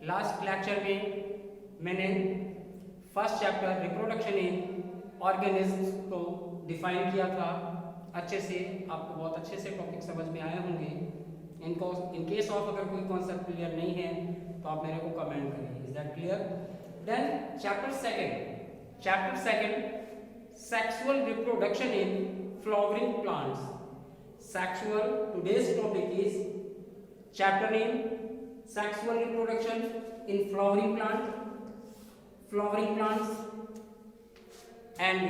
Last lecture में मैंने first chapter reproduction in organisms को डिफाइन किया था अच्छे से। आपको बहुत अच्छे से टॉपिक समझ में आए होंगे। इनको इन केस ऑफ अगर कोई कॉन्सेप्ट क्लियर नहीं है तो आप मेरे को कमेंट करिए। Is that clear? Then chapter second sexual reproduction in flowering plants. Sexual today's topic is chapter name sexual reproduction in flowering plants and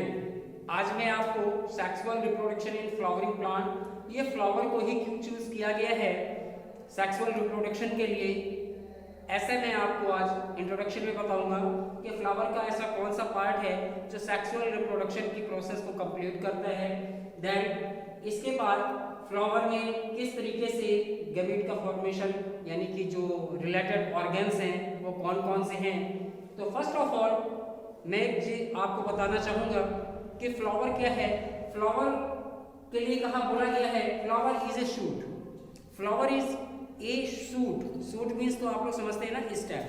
आज मैं आपको sexual reproduction in flowering plant, ये फ्लावर को ही क्यों चूज किया गया है सेक्सुअल रिप्रोडक्शन के लिए, ऐसे मैं आपको आज इंट्रोडक्शन में बताऊंगा कि फ्लावर का ऐसा कौन सा पार्ट है जो सेक्सुअल रिप्रोडक्शन की प्रोसेस को कंप्लीट करता है। देन इसके बाद फ्लावर में किस तरीके से गैमेट का फॉर्मेशन यानी कि जो रिलेटेड ऑर्गन्स हैं वो कौन कौन से हैं। तो फर्स्ट ऑफ ऑल मैं आपको बताना चाहूँगा कि फ्लावर क्या है। फ्लावर के लिए कहाँ बोला गया है, flower is A shoot. Flower is A shoot means तो आप लोग समझते हैं ना स्टेम,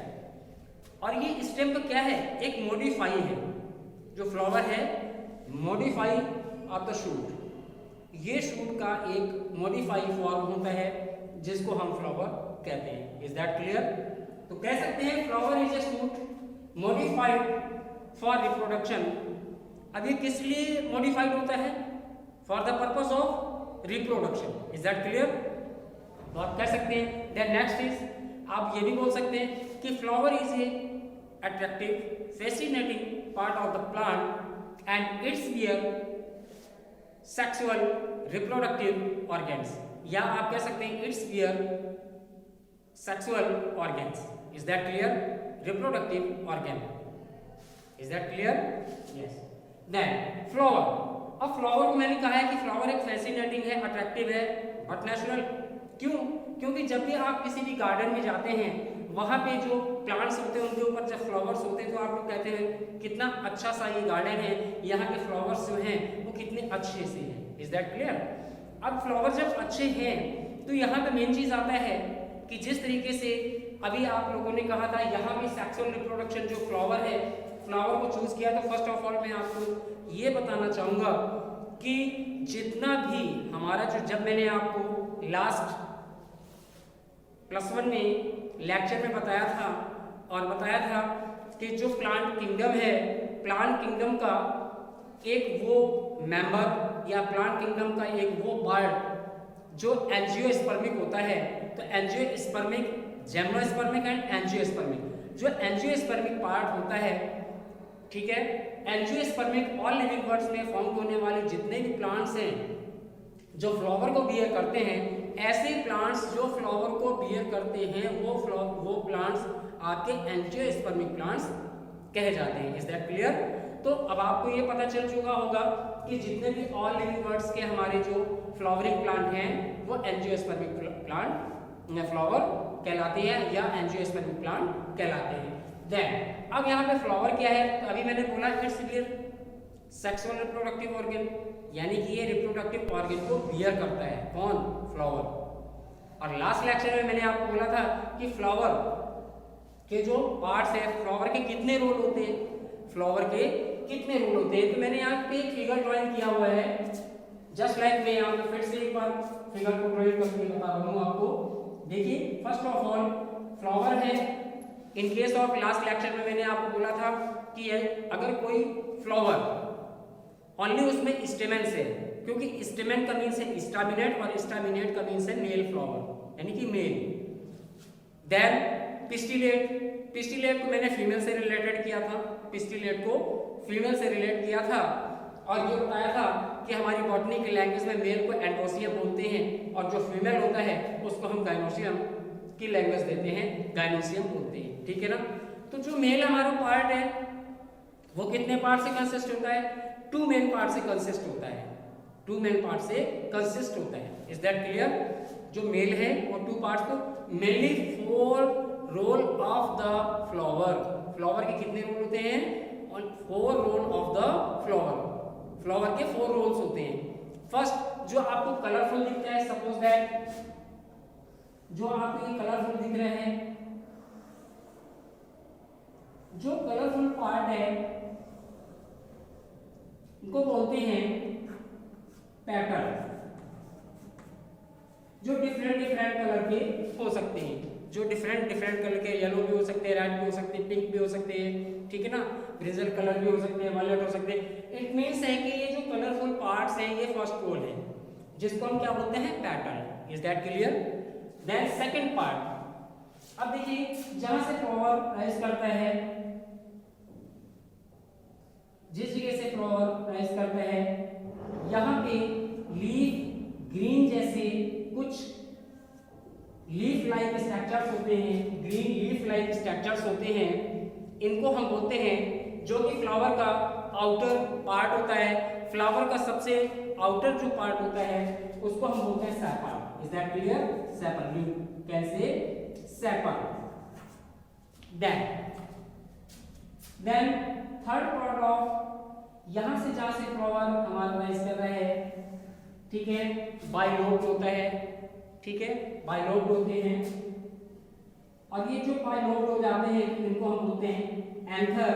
और ये स्टेम तो क्या है, एक मॉडिफाई है। जो फ्लावर है मॉडिफाई ऑफ द शूट, ये शूट का एक मॉडिफाई फॉर्म होता है जिसको हम फ्लावर कहते हैं। Is that clear? तो कह सकते हैं flower is A shoot modified for reproduction. अब ये किस लिए मॉडिफाइड होता है? For the purpose of reproduction. Is that clear? तो आप कह सकते हैं। देन नेक्स्ट इज आप ये भी बोल सकते हैं कि flower is a attractive fascinating part of the plant and it's bear sexual reproductive organs, या आप कह सकते हैं it's bear sexual organs. Is that clear? Reproductive organ. Is that clear? Yes. Then flower. अब फ्लावर को मैंने कहा है कि फ्लावर एक फैसिनेटिंग है, अट्रैक्टिव है, बट नेचुरल। क्यों? क्योंकि जब भी आप किसी भी गार्डन में जाते हैं वहाँ पे जो प्लांट्स होते हैं उनके ऊपर जब फ्लावर्स होते हैं तो आप लोग कहते हैं कितना अच्छा सा ये गार्डन है, यहाँ के फ्लावर्स जो हैं वो कितने अच्छे से हैं। Is that clear? अब फ्लावर जब अच्छे हैं तो यहाँ पे मेन चीज आता है कि जिस तरीके से अभी आप लोगों ने कहा था यहाँ पे सेक्सुअल रिप्रोडक्शन जो फ्लावर है, फ्लावर को चूज किया। तो फर्स्ट ऑफ ऑल मैं आपको ये बताना चाहूंगा कि जितना भी हमारा जो, जब मैंने आपको लास्ट +1 में लेक्चर में बताया था कि जो प्लांट किंगडम है, प्लांट किंगडम का एक वो मेंबर या प्लांट किंगडम का एक वो पार्ट जो एंजियोस्पर्मिक होता है। तो एंजियोस्पर्मिक, जिम्नोस्पर्मिक एंड एंजियोस्पर्मिक, जो एंजियोस्पर्मिक पार्ट होता है, ठीक है, एंजियोस्पर्मिक ऑल लिविंग बर्ड्स में फाउंड होने वाले जितने भी प्लांट्स हैं जो फ्लावर को बियर करते हैं, ऐसे प्लांट्स जो फ्लावर को बियर करते हैं वो प्लांट्स आपके एंजियोस्पर्मिक प्लांट्स कहे जाते हैं। Is that clear? तो अब आपको ये पता चल चुका होगा कि जितने भी ऑल लिविंग बर्ड्स के हमारे जो फ्लावरिंग प्लांट हैं वो एंजियोस्पर्मिक प्लांट फ्लावर कहलाते हैं या एंजियोस्पर्मिक प्लांट कहलाते हैं। देन अब यहाँ पे फ्लावर क्या है, तो अभी मैंने बोला it's bear sexual reproductive organ, यानी कि ये रिप्रोडक्टिव ऑर्गन को बियर करता है। कौन? फ्लावर। और लास्ट लेक्चर में मैंने आपको बोला था कि फ्लावर के जो पार्ट्स है, फ्लावर के कितने रोल होते हैं, फ्लावर के कितने रोल होते हैं। तो मैंने यहाँ पे एक फिगर ड्राइंग किया हुआ है, जस्ट लाइक मैं यहाँ पे फिर से एक बार फिगर को ड्राइंग करके बता रहा हूँ आपको। देखिए फर्स्ट ऑफ ऑल फ्लावर है। In case of last lecture में मैंने आपको बोला था कि अगर कोई फ्लावर ओनली उसमें स्टेमेंस है, क्योंकि स्टेमेन का मीन्स है स्टामिनेट और स्टामिनेट का मीन्स है मेल फ्लावर यानी कि मेल। देन पिस्टिलेट को मैंने फीमेल से रिलेटेड किया था, पिस्टिलेट को फीमेल से रिलेट किया था और ये बताया था कि हमारी बॉटनी की लैंग्वेज में मेल को एंड्रोसियम बोलते हैं और जो फीमेल होता है उसको हम गाइनोसियम की लैंग्वेज देते हैं, गाइनोसियम बोलते हैं। ठीक है ना? तो जो मेल हमारा पार्ट है वो कितने पार्ट से कंसिस्ट होता है? 2 मेन पार्ट से कंसिस्ट होता है। 2 मेन पार्ट से कंसिस्ट होता है। Is that clear? जो मेल है वो 2 पार्ट्स को mainly 4 whorl of the flower. Flower के कितने रोल होते हैं? 4 whorl of the flower. Flower के 4 रोल्स होते हैं। फर्स्ट जो आपको कलरफुल दिखता है, सपोज दैट जो आपको ये कलरफुल दिख रहे हैं जो कलरफुल पार्ट है इनको बोलते हैं पेटल, जो डिफरेंट डिफरेंट कलर के हो सकते हैं, जो डिफरेंट डिफरेंट कलर के, येलो भी हो सकते हैं, रेड भी हो सकते हैं, पिंक भी हो सकते हैं, ठीक है ना, ब्रिजल कलर भी हो सकते हैं, वायलेट हो सकते हैं। इट मीन्स है कि ये जो कलरफुल पार्ट्स हैं ये फर्स्ट पोल है, जिसको हम क्या बोलते हैं, petal. Is that clear? Then second part, अब देखिए जहां से फ्लावर राइज करता है, जिस जगह से फ्लावर राइज करता है, यहाँ पे लीफ ग्रीन जैसे कुछ लीफ लाइक स्ट्रक्चर्स होते हैं, ग्रीन लीफ लाइक स्ट्रक्चर्स होते हैं, इनको हम बोलते हैं, जो कि फ्लावर का आउटर पार्ट होता है, फ्लावर का सबसे आउटर जो पार्ट होता है उसको हम बोलते हैं sepal. Is that clear? Sepal, you can say sepal. Then third part of, यहां से जहां से फ्लावर हमारा राइज कर रहा है, ठीक है, बाइलोब्ड होता है, ठीक है, बाइलोब्ड होते हैं, और ये जो बाइलोब्ड हो जाते हैं इनको हम बोलते हैं एंथर।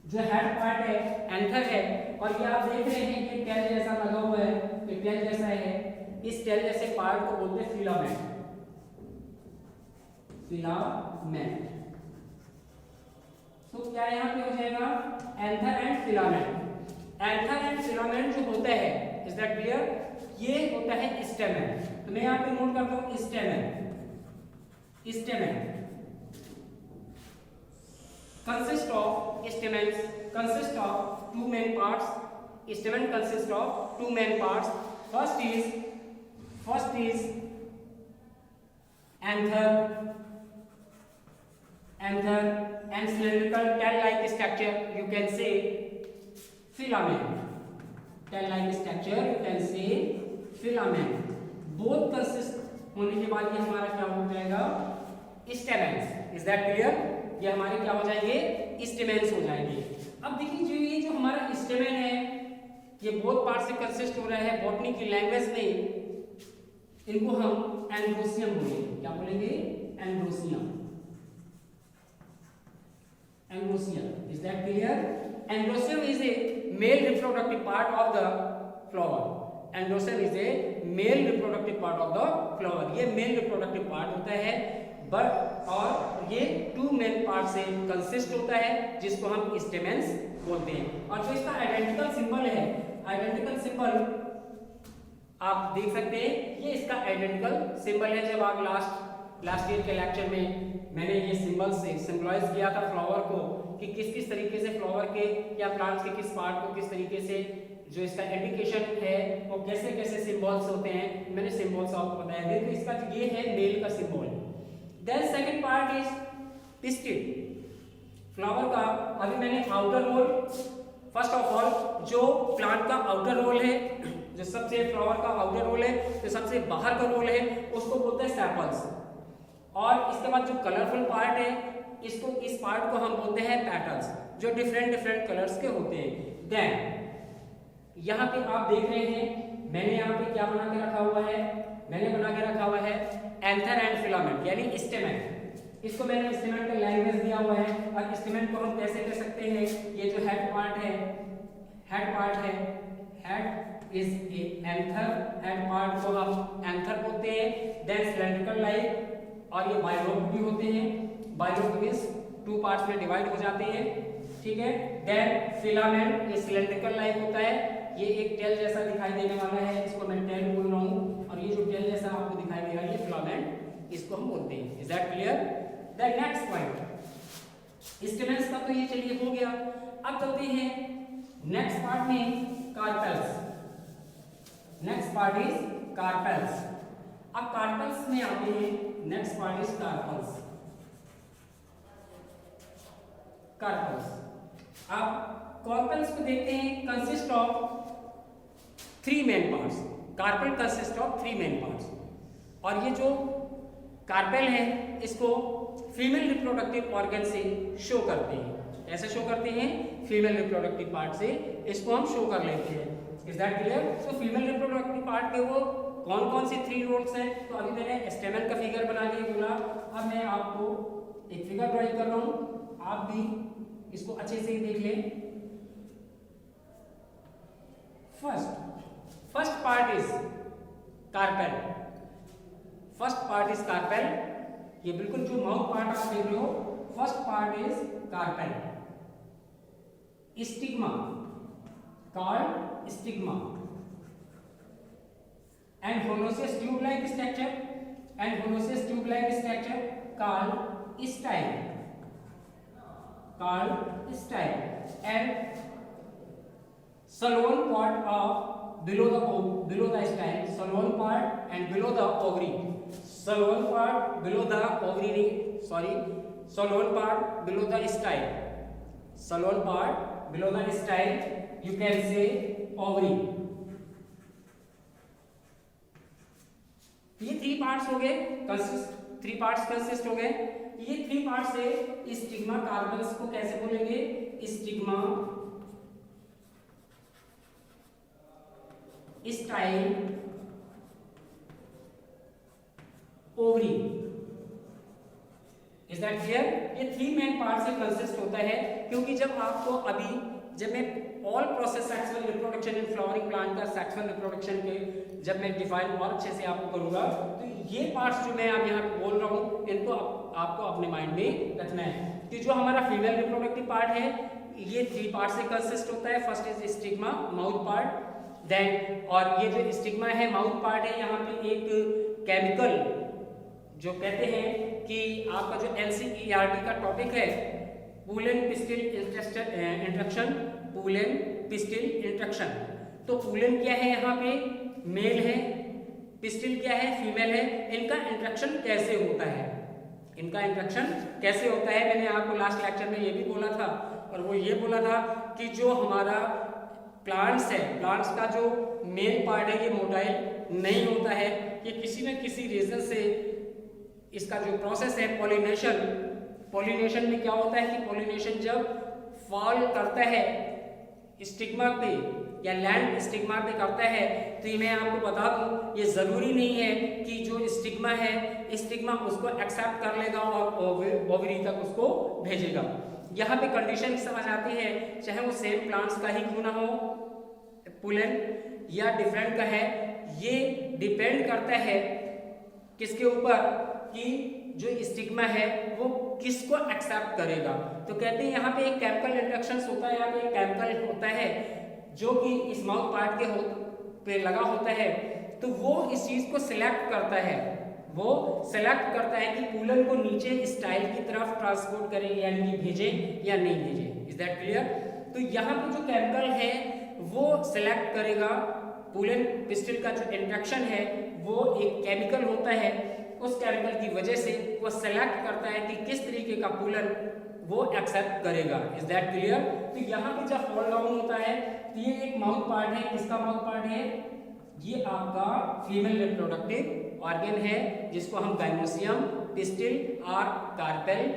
जो हेड पार्ट है एंथर है, और ये आप देख रहे हैं कि टेल जैसा लगा हुआ है, ये टेल जैसा है, इस टेल जैसे पार्ट को बोलते हैं फिलामेंट। फिलामेंट, तो क्या यहाँ पे हो जाएगा, anther and filament. Anther and filament जो होता है, इज दैट क्लियर, ये होता है स्टेमेन। तो मैं यहाँ पे नोट करता हूँ stamen. Stamen consist of stamens consist of two main parts. Stamen consist of two main parts. First is anther and cylindrical tail-like structure. You can say filament. Tail-like structure. You can say filament. Both consist होने के बाद ये हमारा क्या हो जाएगा, stamens. Is that clear? ये हमारे क्या हो जाएंगे, स्टेमेन्स हो जाएंगे। अब देखिए जो ये जो हमारा स्टेमेन है ये बहुत पार्ट से कंसिस्ट हो रहा है, बॉटनी की लैंग्वेज में इनको हम एंड्रोसियम बोलेंगे। क्या बोलेंगे, androecium. Androecium, is that clear? Androecium is a male reproductive part of the flower. Androecium is a male reproductive part of the flower. ये मेल रिप्रोडक्टिव पार्ट होता है, बट और ये टू मेन पार्ट से consist होता है, जिसको हम स्टेमेन्स बोलते हैं। और जो इसका आइडेंटिकल सिंबल है, आइडेंटिकल सिंबल आप देख सकते हैं, ये इसका आइडेंटिकल सिंबल है। जब आप लास्ट ईयर के लेक्चर में मैंने ये सिंबल से सिंबलाइज किया था फ्लावर को, कि किस किस तरीके से फ्लावर के या प्लांट्स के किस पार्ट को किस तरीके से जो इसका इंडिकेशन है वो कैसे कैसे सिंबल्स होते हैं, मैंने सिंबल्स आपको बताया थे। तो इसका ये है मेल का symbol. Then second part is pistil. Flower का अभी मैंने outer whorl, first of all जो प्लांट का आउटर रोल है, जो सबसे फ्लावर का आउटर रोल है, जो सबसे बाहर का रोल है, उसको बोलते हैं सेपल्स। और इसके बाद जो कलरफुल पार्ट है, इसको इस पार्ट को हम बोलते हैं पेटल्स, जो डिफरेंट डिफरेंट कलर्स के होते हैं। देन यहाँ पे आप देख रहे हैं मैंने यहाँ पे क्या बना के रखा हुआ है, मैंने बना के रखा हुआ है एंथर एंड फिलामेंट यानी स्टेमेन। इसको मैंने स्टेमेन का लैंग्वेज दिया हुआ है। और स्टेमेन को हम कैसे कह सकते हैं, ये जो हेड पार्ट है, head is a anther, head part को हम एंथर बोलते हैं। देन सिलेंड्रिकल लाइक, और ये बाइलोब भी होते हैं। बाइलोब मींस टू पार्ट्स में डिवाइड हो जाते हैं, ठीक है। देन फिलामेंट ये सिलेंड्रिकल लाइक होता है, ये एक टेल जैसा दिखाई देने वाला है, इसको मैं टेल बोल रहा हूँ। और ये जो टेल जैसा आपको दिखाई दे रहा है ये फिलामेंट, इसको हम बोलते हैं। Is that clear? The next point, stamens का तो ये चलिए हो गया। अब चलते हैं नेक्स्ट पार्ट में, carpels. Next part is carpels. अब कार्पेल्स में आते हैं, next part is carpels. Carpels, अब कार्पेल्स को देखते हैं, consist of 3 main parts. Carpel consist of 3 main parts. और ये जो कार्पेल है इसको फीमेल रिप्रोडक्टिव ऑर्गन से शो करते हैं। ऐसे शो करते हैं, फीमेल रिप्रोडक्टिव पार्ट से इसको हम शो कर लेते हैं। Is that clear? So female reproductive part के वो कौन कौन से 3 रोल्स हैं, तो अभी मैंने स्टेमेन का फिगर बना के बोला। अब मैं आपको एक फिगर ड्राइंग कर रहा हूं, आप भी इसको अच्छे से देख लें। First part is carpel, first part is carpel, ये बिल्कुल जो माउथ पार्ट आप देख रहे हो, first part is carpel. Stigma, called stigma, and homogeneous tube-like structure, and homogeneous tube-like structure called style, and salon part of below the style, salon part and below the ovary, salon part below the ovary, sorry, salon part below the style, salon part below the style, you can say ovary। ये 3 parts हो गए, three parts consist हो गए। ये 3 part से stigma carpels को कैसे बोलेंगे? Stigma, style, ovary. Is that clear? ये 3 मेन पार्ट से कंसिस्ट होता है, क्योंकि जब आपको जब मैं all process sexual reproduction in flowering plant का सेक्सुअल रिप्रोडक्शन के जब मैं डिफाइन और अच्छे से आपको करूंगा, तो ये पार्ट्स जो मैं अब यहाँ पे बोल रहा हूँ, इनको आपको अपने माइंड में रखना है कि जो हमारा फीमेल रिप्रोडक्टिव पार्ट है ये 3 पार्ट से कंसिस्ट होता है। First is stigma, mouth part, then और ये जो स्टिग्मा है माउथ पार्ट है, यहाँ पे एक केमिकल जो कहते हैं कि आपका जो NCERT का टॉपिक है पुलेन पिस्टिल इंट्रक्शन, पुलेन पिस्टिल इंट्रक्शन। तो पुलेन क्या है यहाँ पे? मेल है, पिस्टिल क्या है? फीमेल है। इनका इंट्रक्शन कैसे होता है? इनका इंट्रक्शन कैसे होता है? मैंने आपको लास्ट लेक्चर में ये भी बोला था, और वो ये बोला था कि जो हमारा प्लांट्स है, प्लांट्स का जो मेल पार्ट है ये मोटाइल नहीं होता है, ये किसी न किसी रीजन से इसका जो प्रोसेस है पॉलिनेशन में क्या होता है कि पॉलिनेशन जब फॉल करता है स्टिग्मा पे या लैंड स्टिग्मा पे करता है, तो ये मैं आपको बता दूं, ये जरूरी नहीं है कि जो स्टिग्मा है स्टिग्मा उसको एक्सेप्ट कर लेगा और ओवरी तक उसको भेजेगा। यहाँ पे कंडीशन समझ आती है, चाहे वो सेम प्लांट्स का ही क्यों ना हो पुलेन या डिफरेंट का है, ये डिपेंड करता है किसके ऊपर कि जो स्टिग्मा है वो किसको एक्सेप्ट करेगा। तो कहते हैं यहाँ पे एक केमिकल इंट्रैक्शन होता है, यहाँ पे एक केमिकल होता है जो कि इस माउथ पार्ट के पे लगा होता है, तो वो इस चीज को सिलेक्ट करता है, वो सिलेक्ट करता है कि पुलन को नीचे स्टाइल की तरफ ट्रांसपोर्ट करें यानी कि भेजे या नहीं भेजे। Is that clear? तो यहाँ पे जो केमिकल है वो सिलेक्ट करेगा, पुलन पिस्टिल का जो इंट्रैक्शन है वो एक केमिकल होता है, उस केमिकल की वजह से वो सेलेक्ट करता है कि किस तरीके का पुलन वो एक्सेप्ट करेगा। Is that clear? तो यहाँ पे जब फॉल डाउन होता है तो ये एक माउथ पार्ट है, किसका माउथ पार्ट है? ये आपका फीमेल रिप्रोडक्टिव ऑर्गन है जिसको हम गाइनोसियम, पिस्टिल और कार्पेल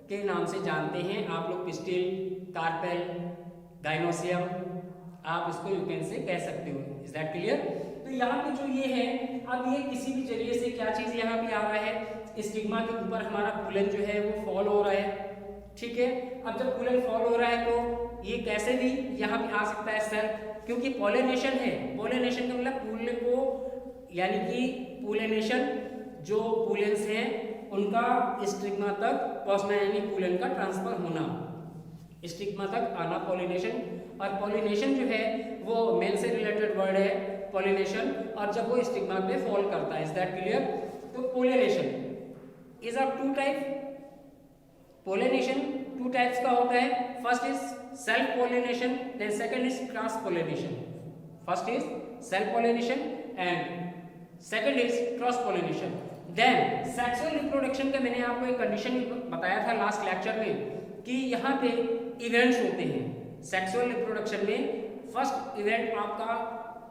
के नाम से जानते हैं। आप लोग पिस्टिल, कार्पेल, गाइनोसियम आप इसको यू कैन से कह सकते हो। Is that clear? तो यहाँ पे जो ये है, अब ये किसी भी जरिए से क्या चीज यहाँ पे आ रहा है, स्टिग्मा के ऊपर हमारा पुलन जो है वो फॉल हो रहा है। ठीक है, अब जब पुलन फॉल हो रहा है तो ये कैसे भी यहाँ पे आ सकता है सेल्फ, क्योंकि पॉलिनेशन है। पॉलिनेशन का मतलब पुलन को यानी कि पुलिनेशन जो पुलेन्स हैं उनका स्टिग्मा तक पहुंचना यानी पुलन का ट्रांसफर होना, स्टिग्मा तक आना पॉलिनेशन। और पॉलिनेशन जो है वो मेल से रिलेटेड वर्ड है पॉलिनेशन, और जब वो स्टिग्मा पे फॉल करता है। Is that clear? तो pollination is of 2 type. Pollination 2 types का होता है। First is self pollination, then second is cross pollination. First is self pollination and second is cross pollination. Then sexual reproduction का मैंने आपको एक कंडीशन बताया था लास्ट लेक्चर में कि यहाँ पे इवेंट्स होते हैं सेक्सुअल रिप्रोडक्शन में। फर्स्ट इवेंट आपका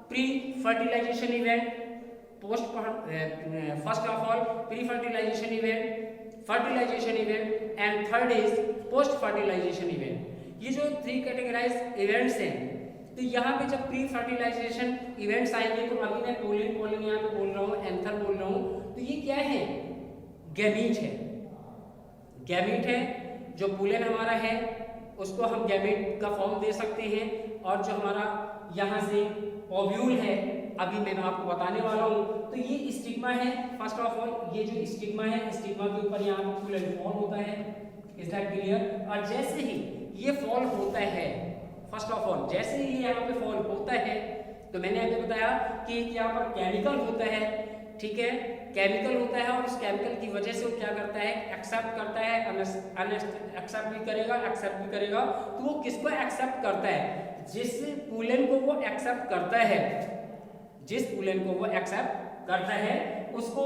pre fertilisation event, first of all pre fertilisation event, fertilisation event and third is post fertilisation event. ये जो 3 कैटेगराइज इवेंट्स हैं, तो यहाँ पे जब प्री फर्टिलाइजेशन इवेंट्स आएंगे तो अभी मैं पोलिन यहाँ पे बोल रहा हूँ, एंथर बोल रहा हूँ, तो ये क्या है? गैमीट है। गैमीट है, जो पुलेन हमारा है उसको हम गैमीट का फॉर्म दे सकते हैं, और जो हमारा यहाँ से ओव्यूल है अभी मैं आपको बताने वाला हूँ। तो ये स्टिग्मा है। फर्स्ट ऑफ ऑल ये जो स्टिग्मा है, स्टिग्मा के ऊपर यहाँ पे पुलेन फॉल होता है, इज दैट क्लियर। और जैसे ही ये फॉल होता है, फर्स्ट ऑफ ऑल जैसे ही यहाँ पे फॉल होता है, तो मैंने अभी बताया कि यहाँ पर केमिकल होता है, ठीक है, केमिकल होता है, और उस केमिकल की वजह से वो क्या करता है, एक्सेप्ट करता है, एक्सेप्ट भी करेगा, एक्सेप्ट भी करेगा। तो वो किसको एक्सेप्ट करता है, जिस पुलेन को वो एक्सेप्ट करता है, जिस पुलेन को वो एक्सेप्ट करता है उसको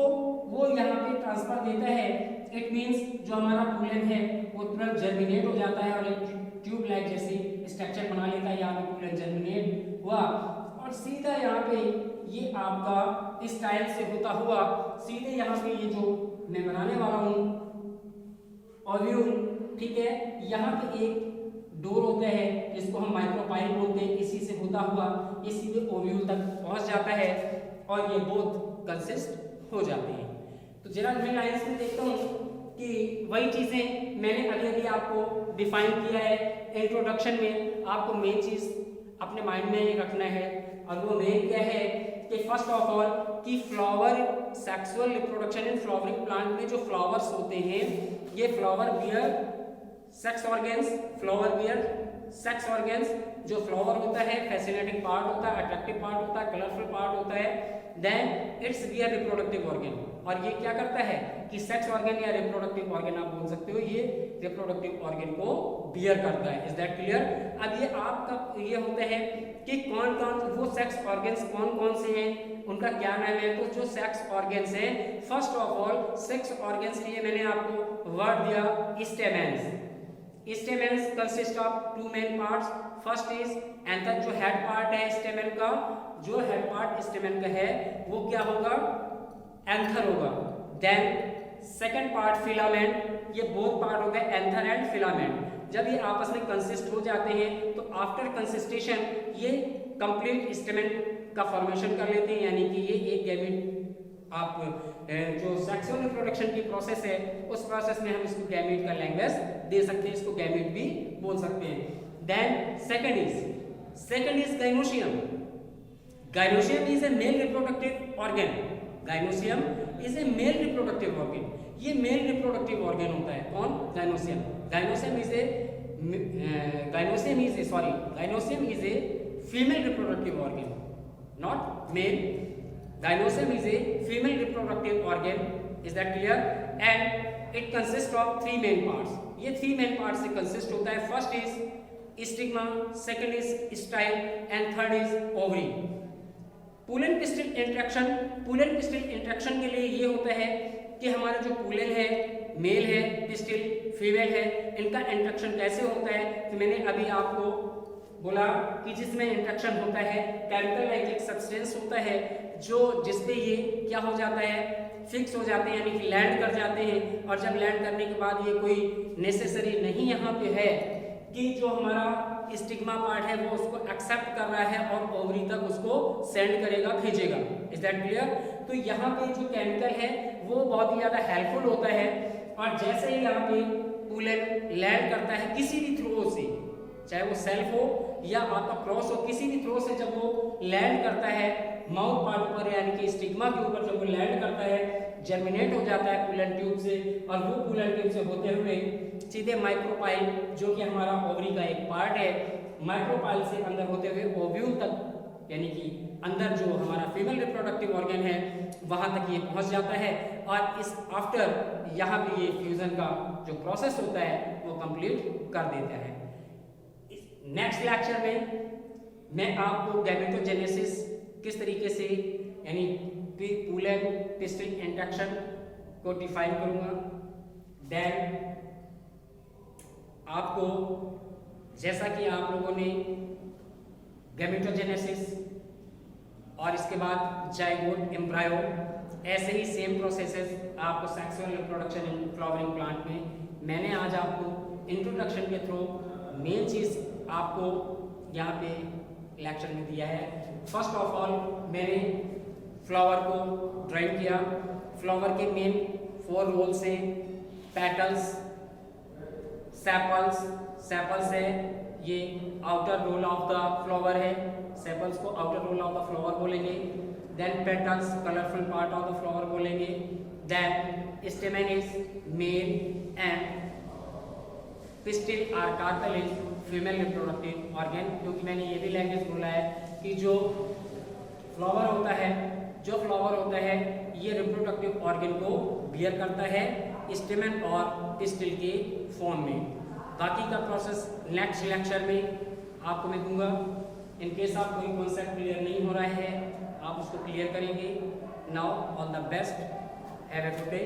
वो यहाँ पे ट्रांसफर देता है। इट मींस जो हमारा पुलेन है वो तुरंत जर्मिनेट हो जाता है और एक ट्यूब लाइक जैसी स्ट्रक्चर बना लेता है। यहाँ पे पुलेन जर्मिनेट हुआ और सीधा यहाँ पे ये आपका इस टाइप से होता हुआ सीधे यहाँ पे ये जो मैं बनाने वाला हूँ ओव्यूल, ठीक है, यहाँ पे एक डोर होता है जिसको हम माइक्रोपाइल बोलते हैं, इसी से होता हुआ ये सीधे ओव्यूल तक पहुंच जाता है और ये बोथ कंसिस्ट हो जाते हैं। तो जरा मैं लाइंस में देखता हूँ कि वही चीजें मैंने अभी अभी आपको डिफाइन किया है इंट्रोडक्शन में। आपको मेन चीज अपने माइंड में रखना है, और वो मेन क्या है कि फर्स्ट ऑफ ऑल कि flower sexual reproduction in flowering plant में जो फ्लावर्स होते हैं ये flower bear sex organs, flower bear sex organs. जो फ्लावर होता है फैसिनेटिंग पार्ट होता है, अट्रैक्टिव पार्ट होता है, कलरफुल पार्ट होता है, then it's bear reproductive organ. और ये क्या करता है कि सेक्स ऑर्गन या रिप्रोडक्टिव ऑर्गन आप बोल सकते हो, ये रिप्रोडक्टिव ऑर्गन को बियर करता है। Is that clear. अब ये आपका ये होता है कि कौन कौन वो सेक्स ऑर्गन्स कौन कौन से हैं, उनका क्या नाम है। तो जो सेक्स ऑर्गन्स हैं, first of all sex organs लिए मैंने आपको वर्ड दिया stamens. Stamens consist of two main parts. First is anther, जो हेड पार्ट है स्टेमेन का, जो हेड पार्ट स्टेमेन का है वो क्या होगा, एंथर होगा। देन सेकंड पार्ट फिलामेंट, ये बोथ पार्ट हो गए एंथर एंड फिलामेंट। जब ये आपस में कंसिस्ट हो जाते हैं तो आफ्टर कंसिस्टेशन ये कंप्लीट स्टेमेन का फॉर्मेशन कर लेते हैं, यानी कि ये एक गैमेट आप जो सेक्सुअल रिप्रोडक्शन की प्रोसेस है उस प्रोसेस में हम इसको गैमेट का लैंग्वेज दे सकते हैं, इसको गैमेट भी बोल सकते हैं। Then second is gynoecium. Gynoecium is a male reproductive organ. Gynoecium is a male reproductive organ. ये मेल रिप्रोडक्टिव ऑर्गन होता है। कौन, gynoecium. Gynoecium is a female reproductive organ, not male. Gynosium is a female reproductive organ, is that clear? And it consists of three main parts. ये three main parts से consist होता है। First is stigma, second is style, and third is ovary. Pollen pistil interaction, pollen pistil interaction के लिए ये होता है कि हमारा जो पुलेन है मेल है, पिस्टिल फीमेल है, इनका इंटरेक्शन कैसे होता है। तो मैंने अभी आपको बोला कि जिसमें इंटरेक्शन होता है केमिकल लाइक एक सब्सटेंस होता है जो जिसपे ये क्या हो जाता है, फिक्स हो जाते हैं, यानी कि लैंड कर जाते हैं। और जब लैंड करने के बाद ये कोई नेसेसरी नहीं यहाँ पे है कि जो हमारा स्टिग्मा पार्ट है वो उसको एक्सेप्ट कर रहा है और ओवरी तक उसको सेंड करेगा, भेजेगा। Is that clear. तो यहाँ पे जो केमिकल है वो बहुत ही ज़्यादा हेल्पफुल होता है। और जैसे ही यहाँ पे पुलेन लैंड करता है किसी भी थ्रो से, चाहे वो सेल्फ हो या आपका क्रॉस हो, किसी भी थ्रो से जब वो लैंड करता है माउथ पार्ट पर यानी कि स्टिग्मा के ऊपर, जब वो लैंड करता है जर्मिनेट हो जाता है पुलेन ट्यूब से, और वो पुलेन ट्यूब से होते हुए सीधे माइक्रोपाइल जो कि हमारा ओवरी का एक पार्ट है, माइक्रोपाइल से अंदर होते हुए ओव्यूल तक, यानी कि अंदर जो हमारा फीमेल रिप्रोडक्टिव ऑर्गन है वहां तक ये पहुंच जाता है। और इस आफ्टर यहाँ पे ये फ्यूजन का जो प्रोसेस होता है वो कंप्लीट कर देता है। नेक्स्ट लेक्चर में मैं आपको गैमेटोजेनेसिस किस तरीके से यानी पुलेन पिस्टिल इंटरेक्शन को डिफाइन करूंगा। देन आपको जैसा कि आप लोगों ने गैमेटोजेनेसिस और इसके बाद जाइगोट एम्ब्रायो, ऐसे ही सेम प्रोसेसेस आपको sexual reproduction in flowering plant में मैंने आज आपको इंट्रोडक्शन के थ्रू मेन चीज़ आपको यहाँ पे लेक्चर में दिया है। फर्स्ट ऑफ ऑल मैंने फ्लावर को ड्राइंग किया। फ्लावर के मेन 4 रोल्स हैं, पेटल्स, सेपल्स है, ये outer role of the flower है, सेपल्स को outer role of the flower बोलेंगे। Then petals, colourful part of the flower बोलेंगे। Then stamen is male and pistil are carpel is female reproductive organ. क्योंकि मैंने ये भी लैंग्वेज बोला है कि जो फ्लावर होता है ये रिप्रोडक्टिव ऑर्गन को बियर करता है स्टेमन और पिस्टिल के फॉर्म में। बाकी का प्रोसेस नेक्स्ट लेक्चर में आपको मैं दूंगा। इन केस आप कोई कॉन्सेप्ट क्लियर नहीं हो रहा है आप उसको क्लियर करेंगे। Now all the best, have a good day.